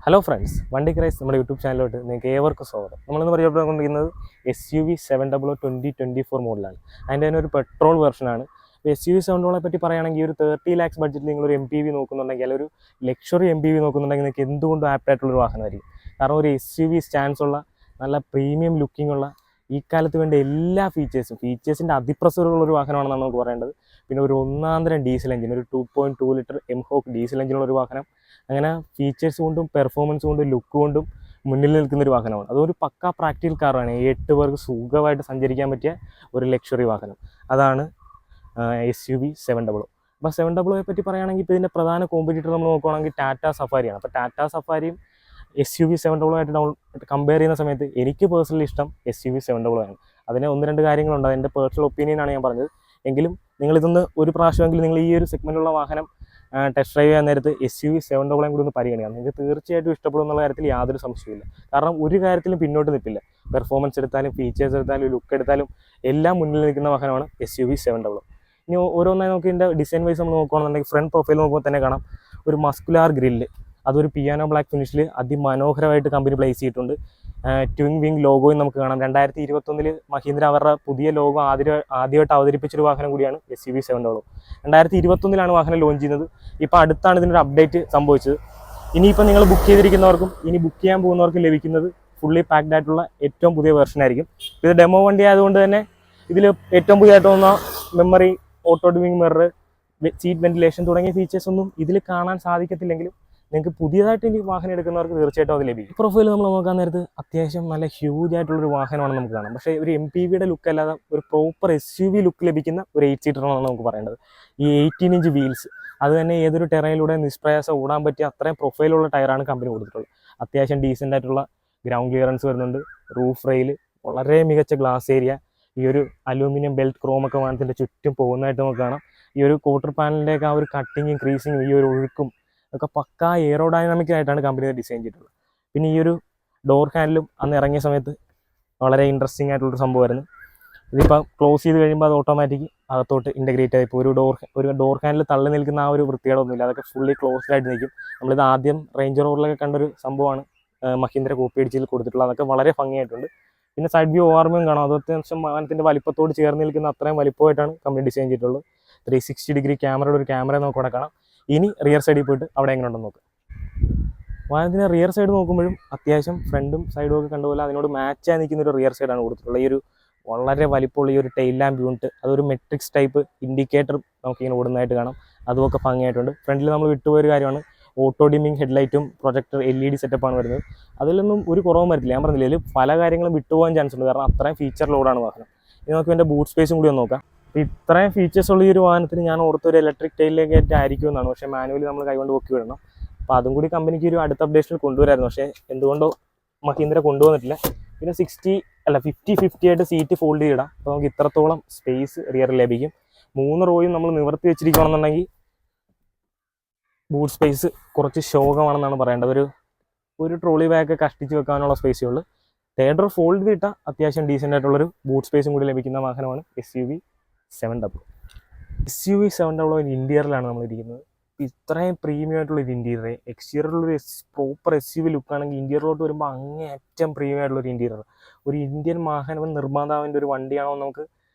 Hello friends, വണ്ടി ക്രൈസ് നമ്മുടെ YouTube ചാനലിലോട്ട് നിങ്ങൾക്ക് ഏവർക്കും സ്വാഗതം. നമ്മളെന്ന് പറയുന്നത് SUV 700 2024 മോഡലാണ്. അതിൻ്റെ തന്നെ ഒരു പെട്രോൾ വെർഷനാണ്. SUV 700 പറ്റി പറയുകയാണെങ്കിൽ ഒരു 30 lakhs ബഡ്ജറ്റിൽ നിങ്ങളൊരു MPV നോക്കുന്നുണ്ടെങ്കിൽ, അല്ലെങ്കിൽ ഒരു ലക്ഷറി MPV നോക്കുന്നുണ്ടെങ്കിൽ നിങ്ങൾക്ക് എന്തുകൊണ്ടും ആപ്റ്റായിട്ടുള്ളൊരു വാഹനമായിരിക്കും. കാരണം ഒരു SUV സ്റ്റാൻസ് ഉള്ള നല്ല പ്രീമിയം ലുക്കിംഗ് ഉള്ള ഈ കാലത്ത് വേണ്ട എല്ലാ ഫീച്ചേഴ്സിൻ്റെ അതിപ്രസരമുള്ളൊരു വാഹനമാണെന്നാണ് നമുക്ക് പറയേണ്ടത്. പിന്നെ ഒരു ഒന്നാന്തരം ഡീസൽ എഞ്ചിൻ, ഒരു 2.2 ലിറ്റർ എംഹോക്ക് ഡീസൽ എഞ്ചിനുള്ളൊരു വാഹനം. അങ്ങനെ ഫീച്ചേഴ്സ് കൊണ്ടും പെർഫോമൻസ് കൊണ്ടും ലുക്ക് കൊണ്ടും മുന്നിൽ നിൽക്കുന്നൊരു വാഹനമാണ്. അതൊരു പക്ക പ്രാക്ടിക്കൽ കാറാണ്. 8 പേർക്ക് സുഖമായിട്ട് സഞ്ചരിക്കാൻ പറ്റിയ ഒരു ലക്ഷറി വാഹനം. അതാണ് SUV 700. അപ്പോൾ 700 പറ്റി പറയുകയാണെങ്കിൽ ഇപ്പോൾ ഇതിൻ്റെ പ്രധാന കോമ്പറ്റീറ്റർ നമ്മൾ നോക്കുകയാണെങ്കിൽ ടാറ്റ സഫാരിയാണ്. അപ്പോൾ ടാറ്റ സഫാരിയും SUV 700 ആയിട്ട് കമ്പയർ ചെയ്യുന്ന സമയത്ത് എനിക്ക് പേഴ്സണലി ഇഷ്ടം SUV 700 ആണ്. അതിന് ഒന്ന് രണ്ട് കാര്യങ്ങളുണ്ട്. അതിൻ്റെ പേഴ്സണൽ ഒപ്പീനിയനാണ് ഞാൻ പറഞ്ഞത്. എങ്കിലും നിങ്ങളിതൊന്ന് ഒരു പ്രാവശ്യമെങ്കിലും നിങ്ങൾ ഈ ഒരു സെഗ്മെൻറ്റിലുള്ള വാഹനം ടെസ്റ്റ് ഡ്രൈവ് ചെയ്യാൻ നേരത്ത് SUV 700 കൂടി ഒന്ന് പരിഗണിക്കാം. നിങ്ങൾക്ക് തീർച്ചയായിട്ടും ഇഷ്ടപ്പെടും എന്നുള്ള കാര്യത്തിൽ യാതൊരു സംശയമില്ല. കാരണം ഒരു കാര്യത്തിലും പിന്നോട്ട് നിൽപ്പില്ല. പെർഫോമൻസ് എടുത്താലും ഫീച്ചേഴ്സ് എടുത്താലും ലുക്ക് എടുത്താലും എല്ലാം മുന്നിൽ നിൽക്കുന്ന വാഹനമാണ് SUV 700. ഇനി ഓരോന്നായി നമുക്ക് ഇതിൻ്റെ ഡിസൈൻ വൈസ് നമ്മൾ നോക്കുകയാണെന്നുണ്ടെങ്കിൽ ഫ്രണ്ട് പ്രൊഫൈൽ നോക്കുമ്പോൾ തന്നെ കാണാം ഒരു മസ്കുലാർ ഗ്രില്ല്. അതൊരു പിയാനോ ബ്ലാക്ക് ഫിനിഷിൽ അതിമനോഹരമായിട്ട് കമ്പനി പ്ലേസ് ചെയ്തിട്ടുണ്ട്. ട്വിൻ വിങ് ലോഗോയും നമുക്ക് കാണാം. 2021 മഹീന്ദ്ര അവരുടെ പുതിയ ലോഗോ ആദ്യമായിട്ട് അവതരിപ്പിച്ചൊരു വാഹനം കൂടിയാണ് SUV 700. 2021 വാഹനം ലോഞ്ച് ചെയ്യുന്നത്. ഇപ്പോൾ അടുത്താണ് ഇതിനൊരു അപ്ഡേറ്റ് സംഭവിച്ചത്. ഇനിയിപ്പോൾ നിങ്ങൾ ബുക്ക് ചെയ്തിരിക്കുന്നവർക്കും ഇനി ബുക്ക് ചെയ്യാൻ പോകുന്നവർക്കും ലഭിക്കുന്നത് ഫുള്ളി പാക്ഡ് ആയിട്ടുള്ള ഏറ്റവും പുതിയ വെർഷൻ ആയിരിക്കും. ഇത് ഡെമോ വണ്ടി ആയതുകൊണ്ട് തന്നെ ഇതിൽ ഏറ്റവും പുതിയതായിട്ട് വന്ന memory, auto dimming mirror, seat ventilation തുടങ്ങിയ ഫീച്ചേഴ്സ് ഒന്നും ഇതിൽ കാണാൻ സാധിക്കത്തില്ലെങ്കിലും നിങ്ങൾക്ക് പുതിയതായിട്ട് ഇനി വാഹനം എടുക്കുന്നവർക്ക് തീർച്ചയായിട്ടും അത് ലഭിക്കും. പ്രൊഫൈൽ നമ്മൾ നോക്കാൻ നേരത്ത് അത്യാവശ്യം നല്ല ഹ്യൂജ് ആയിട്ടുള്ളൊരു വാഹനമാണ് നമുക്ക് കാണാം. പക്ഷേ ഒരു MPVയുടെ ലുക്ക് അല്ലാതെ ഒരു പ്രോപ്പർ SUV ലുക്ക് ലഭിക്കുന്ന ഒരു 8 സീറ്ററാണ് നമുക്ക് പറയേണ്ടത്. ഈ 18 ഇഞ്ച് വീൽസ്, അത് തന്നെ ഏതൊരു ടെറയിലൂടെ നിഷ്പ്രയാസം ഓടാൻ പറ്റിയ അത്രയും പ്രൊഫൈലുള്ള ടയറാണ് കമ്പനി കൊടുത്തിട്ടുള്ളത്. അത്യാവശ്യം ഡീസൻ്റ് ആയിട്ടുള്ള ഗ്രൗണ്ട് ക്ലിയറൻസ് വരുന്നുണ്ട്. റൂഫ് റെയിൽ, വളരെ മികച്ച ഗ്ലാസ് ഏരിയ, ഈ ഒരു അലൂമിനിയം ബെൽറ്റ് ക്രോമൊക്കെ വാഹനത്തിൻ്റെ ചുറ്റും പോകുന്നതായിട്ട് നമുക്ക് കാണാം. ഈ ഒരു ക്വാർട്ടർ പാനലിൻ്റെയൊക്കെ ആ ഒരു കട്ടിങ്ങും ക്രീസിങ്ങും ഈ ഒരു ഒഴുക്കും ഒക്കെ പക്ക എയറോഡൈനാമിക്കായിട്ടാണ് കമ്പനി ഡിസൈൻ ചെയ്തിട്ടുള്ളത്. പിന്നെ ഈ ഒരു ഡോർ ഹാൻഡിലും അന്ന് ഇറങ്ങിയ സമയത്ത് വളരെ ഇൻട്രസ്റ്റിംഗ് ആയിട്ടുള്ളൊരു സംഭവമായിരുന്നു. ഇതിപ്പോൾ ക്ലോസ് ചെയ്ത് കഴിയുമ്പോൾ അത് ഓട്ടോമാറ്റിക് അകത്തോട്ട് ഇൻ്റഗ്രേറ്റ് ആയി. ഇപ്പോൾ ഒരു ഡോർ ഹാൻഡിൽ തള്ളി നിൽക്കുന്ന ആ ഒരു വൃത്തികേടൊന്നുമില്ല. അതൊക്കെ ഫുള്ളി ക്ലോസ്ഡ് ആയിട്ട് നിൽക്കും. നമ്മളിത് ആദ്യം റേഞ്ച് റോഡിലൊക്കെ കണ്ടൊരു സംഭവമാണ് മഹീന്ദ്ര കോപ്പി അടിച്ചിൽ കൊടുത്തിട്ടുള്ളത്. അതൊക്കെ വളരെ ഭംഗിയായിട്ടുണ്ട്. പിന്നെ സൈഡ് വ്യൂ ഓർമ്മയും കാണാം. അത് അത്യാവശ്യം വാഹനത്തിൻ്റെ വലിപ്പത്തോട് ചേർന്ന് നിൽക്കുന്ന അത്രയും വലിപ്പമായിട്ടാണ് കമ്പനി ഡിസൈൻ ചെയ്തിട്ടുള്ളത്. 360 ഡിഗ്രി ക്യാമറയുടെ ഒരു ക്യാമറ നമുക്ക് അവിടെ കാണാം. ഇനി റിയർ സൈഡിൽ പോയിട്ട് അവിടെ എങ്ങനെ ഉണ്ടെന്ന് നോക്കാം. വാഹനത്തിൻ്റെ റിയർ സൈഡ് നോക്കുമ്പോഴും അത്യാവശ്യം ഫ്രണ്ടും സൈഡും ഒക്കെ കണ്ടുപോലെ അതിനോട് മാച്ചായി നിൽക്കുന്ന ഒരു റിയർ സൈഡാണ് കൊടുത്തിട്ടുള്ളത്. ഈ ഒരു വളരെ വലിപ്പമുള്ള ഈ ഒരു ടെയിൽ ലാമ്പ് യൂണിറ്റ്, അതൊരു മെട്രിക്സ് ടൈപ്പ് ഇൻഡിക്കേറ്റർ നമുക്കിങ്ങനെ ഓടുന്നതായിട്ട് കാണാം. അതുമൊക്കെ ഭംഗിയായിട്ടുണ്ട്. ഫ്രണ്ടിൽ നമ്മൾ വിട്ടുപോയൊരു കാര്യമാണ് ഓട്ടോ ഡിമ്മിങ് ഹെഡ്ലൈറ്റും പ്രൊജക്ടർ LED സെറ്റപ്പാണ് വരുന്നത്. അതിലൊന്നും ഒരു കുറവും വരത്തില്ല. ഞാൻ പറഞ്ഞില്ല, ഇതിൽ പല കാര്യങ്ങളും വിട്ടുപോകാൻ ചാൻസ് ഉണ്ട്. കാരണം അത്രയും ഫീച്ചർ ലോഡാണ് വാഹനം. ഇനി നമുക്ക് എൻ്റെ ബൂട്ട് സ്പേസും കൂടി ഒന്ന് നോക്കാം. അപ്പോൾ ഇത്രയും ഫീച്ചേഴ്സ് ഉള്ള ഈ ഒരു വാഹനത്തിന് ഞാൻ ഓർത്തൊരു ഇലക്ട്രിക് ടെയിലേക്ക് ആയിരിക്കും എന്നാണ്. പക്ഷേ മാനുവലി നമ്മൾ കൈകൊണ്ട് പൊക്കി വിടണം. അപ്പോൾ അതും കൂടി കമ്പനിക്ക് ഒരു അടുത്ത അപ്ഡേഷനിൽ കൊണ്ടുവരായിരുന്നു. പക്ഷേ എന്തുകൊണ്ടോ മഹീന്ദ്ര കൊണ്ടുവന്നിട്ടില്ല. പിന്നെ 50-50 ആയിട്ട് സീറ്റ് ഫോൾഡ് ചെയ്തിടാം. അപ്പോൾ നമുക്ക് ഇത്രത്തോളം സ്പേസ് റിയറിൽ ലഭിക്കും. 3 റോയും നമ്മൾ നിവർത്തി വെച്ചിരിക്കുകയാണെന്നുണ്ടെങ്കിൽ ബൂട്ട് സ്പേസ് കുറച്ച് ശോകമാണെന്നാണ് പറയേണ്ടത്. ഒരു ട്രോളി ബാഗ് കഷ്ടിച്ച് വെക്കാനുള്ള സ്പേസേ ഉള്ളൂ. തേർഡ് റോ ഫോൾഡ് ചെയ്തിട്ടാൽ അത്യാവശ്യം ഡീസൻ്റ് ആയിട്ടുള്ളൊരു ബൂട്ട് സ്പേസും കൂടി ലഭിക്കുന്ന വാഹനമാണ് SUV 700. SUV 700 ഇൻറ്റീരിയറിലാണ് നമ്മൾ ഇരിക്കുന്നത്. ഇത്രയും പ്രീമിയം ആയിട്ടുള്ളൊരു ഇൻറ്റീരിയർ, എക്സ്റ്റീരിയറിലൊരു പ്രോപ്പർ SUV ലുക്കാണെങ്കിൽ ഇൻറ്റീരിയറിലോട്ട് വരുമ്പോൾ അങ്ങേയറ്റം പ്രീമിയം ആയിട്ടുള്ളൊരു ഇൻറ്റീരിയർ. ഒരു ഇന്ത്യൻ വാഹനം നിർമ്മാതാവിൻ്റെ ഒരു വണ്ടിയാണോ നമുക്ക്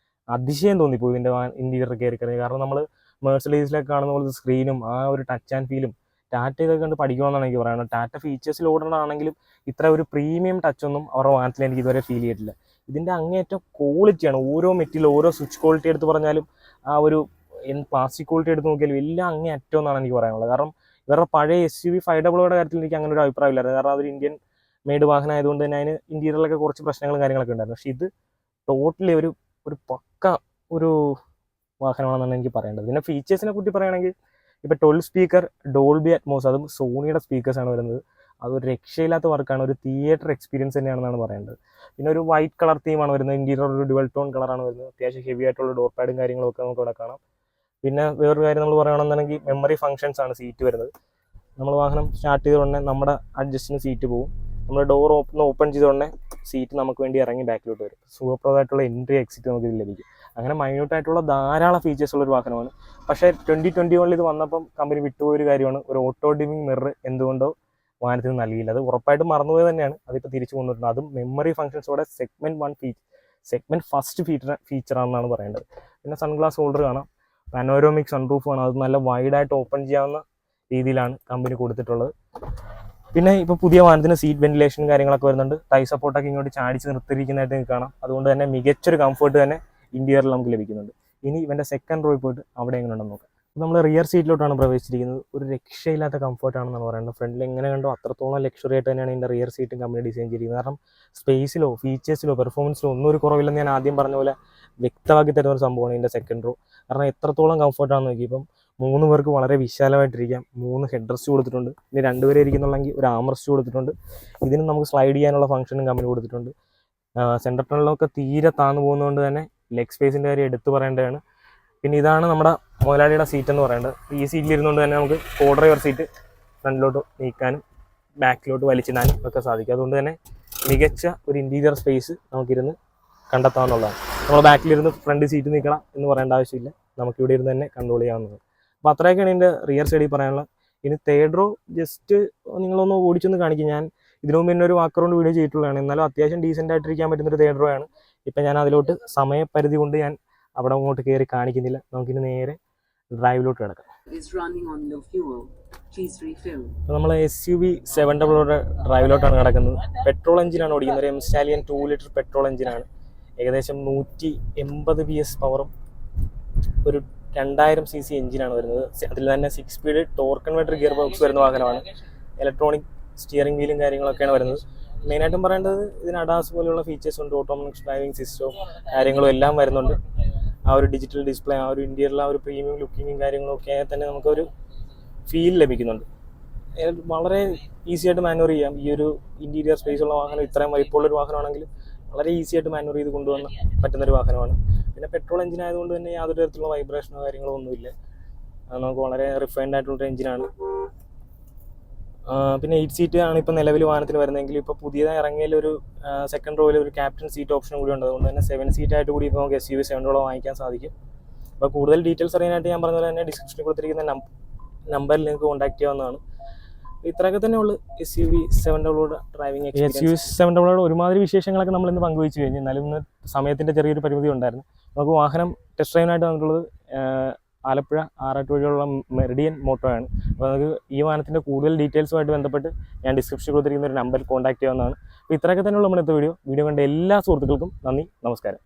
അതിശയം തോന്നിപ്പോയി ഇതിൻ്റെ ഇൻറ്റീരിയർ കയറി. കാരണം നമ്മൾ മെഴ്സഡീസിലൊക്കെ കാണുന്ന പോലത്തെ സ്ക്രീനും ആ ഒരു ടച്ച് ആൻഡ് ഫീലും ടാറ്റ ഇതൊക്കെ കണ്ട് പഠിക്കണമെന്നാണ് എനിക്ക് പറയുന്നത്. ടാറ്റ ഫീച്ചേഴ്സിൽ ഓടുന്നതാണെങ്കിലും ഇത്ര ഒരു പ്രീമിയം ടച്ചൊന്നും അവരുടെ വാഹനത്തിൽ എനിക്ക് ഇതുവരെ ഫീൽ ചെയ്തിട്ടില്ല. ഇതിൻ്റെ അങ്ങേറ്റം ക്വാളിറ്റിയാണ്. ഓരോ മെറ്റീരിയൽ, ഓരോ സ്വിച്ച് ക്വാളിറ്റി എടുത്ത് പറഞ്ഞാലും ആ ഒരു പ്ലാസ്റ്റിക് ക്വാളിറ്റി എടുത്ത് നോക്കിയാലും എല്ലാം അങ്ങേയറ്റം എന്നാണ് എനിക്ക് പറയാനുള്ളത്. കാരണം ഇവരുടെ പഴയ SUV 500 കാര്യത്തിൽ എനിക്ക് അങ്ങനെ ഒരു അഭിപ്രായമില്ലായിരുന്നു. കാരണം അതൊരു ഇന്ത്യൻ മെയ്ഡ് വാഹനം ആയതുകൊണ്ട് തന്നെ അതിന് ഇൻറ്റീരിയറിലൊക്കെ കുറച്ച് പ്രശ്നങ്ങളും കാര്യങ്ങളൊക്കെ ഉണ്ടായിരുന്നു. പക്ഷേ ഇത് ടോട്ടലി ഒരു പക്ക ഒരു വാഹനമാണെന്നാണ് എനിക്ക് പറയേണ്ടത്. പിന്നെ ഫീച്ചേഴ്സിനെ കുറിച്ച് പറയുകയാണെങ്കിൽ ഇപ്പോൾ 12 സ്പീക്കർ ഡോൾബി അറ്റ്മോസ്, അതും സോണിയുടെ സ്പീക്കേഴ്സാണ് വരുന്നത്. അതൊരു രക്ഷയില്ലാത്ത വർക്കാണ്. ഒരു തിയേറ്റർ എക്സ്പീരിയൻസ് തന്നെയാണെന്നാണ് പറയേണ്ടത്. പിന്നെ ഒരു വൈറ്റ് കളർ തീമാണ് വരുന്നത്. ഇൻറ്റീരിയർ ഒരു ഡുവൽ ടോൺ കളറാണ് വരുന്നത്. അത്യാവശ്യം ഹെവി ആയിട്ടുള്ള ഡോർ പാഡും കാര്യങ്ങളൊക്കെ നമുക്ക് ഇവിടെ കാണാം. പിന്നെ വേറൊരു കാര്യം നമ്മൾ പറയുകയാണെന്നുണ്ടെങ്കിൽ മെമ്മറി ഫംഗ്ഷൻസ് ആണ് സീറ്റ് വരുന്നത്. നമ്മൾ വാഹനം സ്റ്റാർട്ട് ചെയ്ത ഉടനെ നമ്മുടെ അഡ്ജസ്റ്റിന് സീറ്റ് പോകും. നമ്മൾ ഡോർ ഓപ്പൺ ചെയ്ത ഉടനെ സീറ്റ് നമുക്ക് വേണ്ടി ഇറങ്ങി ബാക്കിലോട്ട് വരും. സുഖപ്രദമായിട്ടുള്ള എൻട്രി എക്സിറ്റ് നമുക്ക് ഇതിൽ ലഭിക്കും. അങ്ങനെ മൈന്യൂട്ടായിട്ടുള്ള ധാരാളം ഫീച്ചേഴ്സ് ഉള്ളൊരു വാഹനമാണ്. പക്ഷേ 2021 ഇത് വന്നപ്പം കമ്പനി വിട്ടുപോയൊരു കാര്യമാണ് ഒരു ഓട്ടോ ഡിമ്മിങ് മിറർ എന്തുകൊണ്ടോ വാഹനത്തിന് നൽകിയില്ല. അത് ഉറപ്പായിട്ടും മറന്നുപോയത് തന്നെയാണ്. അതിപ്പോൾ തിരിച്ചു കൊണ്ടുവരുന്നത്. അതും മെമ്മറി ഫംഗ്ഷൻസോടെ സെഗ്മെൻറ്റ് ഫസ്റ്റ് ഫീച്ചറാണെന്നാണ് പറയേണ്ടത്. പിന്നെ സൺഗ്ലാസ് ഹോൾഡർ കാണാം, പനോരോമിക് സൺറൂഫ് കാണാം. അത് നല്ല വൈഡായിട്ട് ഓപ്പൺ ചെയ്യാവുന്ന രീതിയിലാണ് കമ്പനി കൊടുത്തിട്ടുള്ളത്. പിന്നെ ഇപ്പോൾ പുതിയ വാഹനത്തിന് സീറ്റ് വെന്റിലേഷനും കാര്യങ്ങളൊക്കെ വരുന്നുണ്ട്. ടൈ സപ്പോർട്ടൊക്കെ ഇങ്ങോട്ട് ചാടിച്ച് നിർത്തിയിരിക്കുന്നതായിട്ട് നിങ്ങൾക്ക് കാണാം. അതുകൊണ്ട് തന്നെ മികച്ചൊരു കംഫർട്ട് തന്നെ ഇന്റീരിയറിൽ നമുക്ക് ലഭിക്കുന്നുണ്ട്. ഇനി ഇവൻ്റെ സെക്കൻഡ് റോയിൽ പോയിട്ട് അവിടെ എങ്ങനെ ഉണ്ടെന്ന് നോക്കാം. നമ്മൾ റിയർ സീറ്റിലോട്ടാണ് പ്രവേശിച്ചിരിക്കുന്നത്. ഒരു രക്ഷയില്ലാത്ത കംഫർട്ടാണെന്നാണ് പറയുന്നത്. ഫ്രണ്ടിൽ എങ്ങനെ കണ്ടോ അത്രത്തോളം ലക്ഷറി ആയിട്ട് തന്നെയാണ് ഇതിൻ്റെ റിയർ സീറ്റും കമ്പനി ഡിസൈൻ ചെയ്തിരിക്കുന്നത്. കാരണം സ്പേസിലോ ഫീച്ചേഴ്സിലോ പെർഫോമൻസിലോ ഒന്നും ഒരു കുറവില്ലെന്ന് ഞാൻ ആദ്യം പറഞ്ഞ പോലെ വ്യക്തമാക്കി തരുന്ന ഒരു സംഭവമാണ് ഇതിൻ്റെ സെക്കൻഡ് റോ. കാരണം എത്രത്തോളം കംഫർട്ടാണെന്ന് നോക്കി. ഇപ്പം 3 പേർക്ക് വളരെ വിശാലമായിട്ടിരിക്കാം. 3 ഹെഡ് റെസ്റ്റ് കൊടുത്തിട്ടുണ്ട്. ഇനി 2 പേരെ ഇരിക്കുന്നുണ്ടെങ്കിൽ ഒരു ആം റെസ്റ്റ് കൊടുത്തിട്ടുണ്ട്. ഇതിന് നമുക്ക് സ്ലൈഡ് ചെയ്യാനുള്ള ഫംഗ്ഷനും കമ്പനി കൊടുത്തിട്ടുണ്ട്. സെൻറ്റർ ടണലൊക്കെ തീരെ താന്നു പോകുന്നതുകൊണ്ട് തന്നെ ലെഗ് സ്പേസിൻ്റെ കാര്യം എടുത്തു പറയേണ്ടതാണ്. പിന്നെ ഇതാണ് നമ്മുടെ മുതലാളിയുടെ സീറ്റ് എന്ന് പറയുന്നത്. ഈ സീറ്റിൽ ഇരുന്നുകൊണ്ട് തന്നെ നമുക്ക് കോ ഡ്രൈവർ സീറ്റ് ഫ്രണ്ടിലോട്ട് നീക്കാനും ബാക്കിലോട്ട് വലിച്ചിടാനും ഒക്കെ സാധിക്കും. അതുകൊണ്ട് തന്നെ മികച്ച ഒരു ഇൻറ്റീരിയർ സ്പേസ് നമുക്കിരുന്ന് കണ്ടെത്താവുന്നതാണ്. നമ്മൾ ബാക്കിലിരുന്ന് ഫ്രണ്ട് സീറ്റ് നീക്കണം എന്ന് പറയേണ്ട ആവശ്യമില്ല. നമുക്കിവിടെ ഇരുന്ന് തന്നെ കൺട്രോൾ ചെയ്യാവുന്നതാണ്. അപ്പോൾ അത്രയൊക്കെയാണ് ഇതിൻ്റെ റിയർ സൈഡിൽ പറയാനുള്ളത്. ഇനി തേർഡ് റോ ജസ്റ്റ് നിങ്ങളൊന്ന് ഓടിച്ചൊന്ന് കാണിക്കും. ഞാൻ ഇതിനു മുമ്പ് തന്നെ ഒരു വാക്ക് അറൗണ്ട് വീഡിയോ ചെയ്തിട്ടുള്ളതാണ്. എന്നാലും അത്യാവശ്യം ഡീസൻ്റ് ആയിട്ടിരിക്കാൻ പറ്റുന്നൊരു തേർഡ് റോ ആണ്. ഇപ്പം ഞാൻ അതിലോട്ട് സമയപരിധി കൊണ്ട് ഞാൻ അവിടെ അങ്ങോട്ട് കയറി കാണിക്കുന്നില്ല. നമുക്കിനി നേരെ ഡ്രൈവിലോട്ട് കിടക്കാം. നമ്മൾ SUV 700 ഡ്രൈവിലോട്ടാണ് കിടക്കുന്നത്. പെട്രോൾ എഞ്ചിനാണ് ഓടിക്കുന്നത്. ഒരു എംസ്റ്റാലിയൻ 2 ലിറ്റർ പെട്രോൾ എഞ്ചിനാണ്. ഏകദേശം 180 PS പവറും ഒരു 2000 cc എഞ്ചിനാണ് വരുന്നത്. അതിൽ തന്നെ 6 speed torque converter gear box വരുന്ന വാഹനമാണ്. ഇലക്ട്രോണിക് സ്റ്റിയറിംഗ് വീലും കാര്യങ്ങളൊക്കെയാണ് വരുന്നത്. മെയിനായിട്ടും പറയേണ്ടത് ഇതിന് അഡാസ് പോലെയുള്ള ഫീച്ചേഴ്സ് ഉണ്ട്. ഓട്ടോമാറ്റിക് ഡ്രൈവിംഗ് സിസ്റ്റവും കാര്യങ്ങളും എല്ലാം വരുന്നുണ്ട്. ആ ഒരു ഡിജിറ്റൽ ഡിസ്പ്ലേ, ആ ഒരു ഇന്റീരിയറിൽ ആ ഒരു പ്രീമിയം ലുക്കിങ്ങും കാര്യങ്ങളൊക്കെ തന്നെ നമുക്കൊരു ഫീൽ ലഭിക്കുന്നുണ്ട്. വളരെ ഈസി ആയിട്ട് മാനുവർ ചെയ്യാം. ഈ ഒരു ഇന്റീരിയർ സ്പേസ് ഉള്ള വാഹനം, ഇത്രയും വലിപ്പമുള്ളൊരു വാഹനമാണെങ്കിൽ വളരെ ഈസി ആയിട്ട് മാനുവർ ചെയ്ത് കൊണ്ടുവന്ന് പറ്റുന്നൊരു വാഹനമാണ്. പിന്നെ പെട്രോൾ എഞ്ചിൻ ആയതുകൊണ്ട് തന്നെ യാതൊരു തരത്തിലുള്ള വൈബ്രേഷനോ കാര്യങ്ങളോ ഒന്നുമില്ല. നമുക്ക് വളരെ റിഫൈൻഡ് ആയിട്ടുള്ളൊരു എഞ്ചിനാണ്. പിന്നെ 8 സീറ്റ് ആണ് ഇപ്പോൾ നിലവിൽ വാഹനത്തിൽ വരുന്നതെങ്കിൽ ഇപ്പോൾ പുതിയതായി ഇറങ്ങിയൊരു സെക്കൻഡ് റോയിൽ ഒരു ക്യാപ്റ്റൻ സീറ്റ് ഓപ്ഷൻ കൂടി ഉണ്ട്. അതുകൊണ്ട് തന്നെ 7 സീറ്റായിട്ട് കൂടി ഇപ്പോൾ നമുക്ക് SUV 700 വാങ്ങിക്കാൻ സാധിക്കും. അപ്പോൾ കൂടുതൽ ഡീറ്റെയിൽസ് അറിയാനായിട്ട് ഞാൻ പറഞ്ഞ പോലെ തന്നെ ഡിസ്ക്രിപ്ഷനിൽ കൊടുത്തിരിക്കുന്ന നമ്പറിൽ നിങ്ങൾക്ക് കോൺടാക്ട് ചെയ്യാവുന്നതാണ്. ഇത്രയൊക്കെ തന്നെ ഉള്ളൂ SUV 700 ഡ്രൈവിംഗ് എക്സ്പീരിയൻസ്. SUV 700 ഒരുമാതിരി വിശേഷങ്ങളൊക്കെ നമ്മൾ ഇന്ന് പങ്കുവെച്ച് കഴിഞ്ഞു. എന്നാലും ഇന്ന് സമയത്തിൻ്റെ ചെറിയൊരു പരിമിതി ഉണ്ടായിരുന്നു. നമുക്ക് വാഹനം ടെസ്റ്റ് ഡ്രൈവിനായിട്ട് വന്നിട്ടുള്ളത് ആലപ്പുഴ ആറാട്ടുവഴിയുള്ള മെറിഡിയൻ മോട്ടോ ആണ്. അപ്പോൾ നമുക്ക് ഈ വാഹനത്തിൻ്റെ കൂടുതൽ ഡീറ്റെയിൽസുമായിട്ട് ബന്ധപ്പെട്ട് ഞാൻ ഡിസ്ക്രിപ്ഷനിൽ കൊടുത്തിരിക്കുന്ന ഒരു നമ്പറിൽ കോൺടാക്ട് ചെയ്യാവുന്നതാണ്. അപ്പോൾ ഇത്രയൊക്കെ തന്നെയുള്ള നമ്മുടെ വീഡിയോ കണ്ട എല്ലാ സുഹൃത്തുക്കൾക്കും നന്ദി, നമസ്കാരം.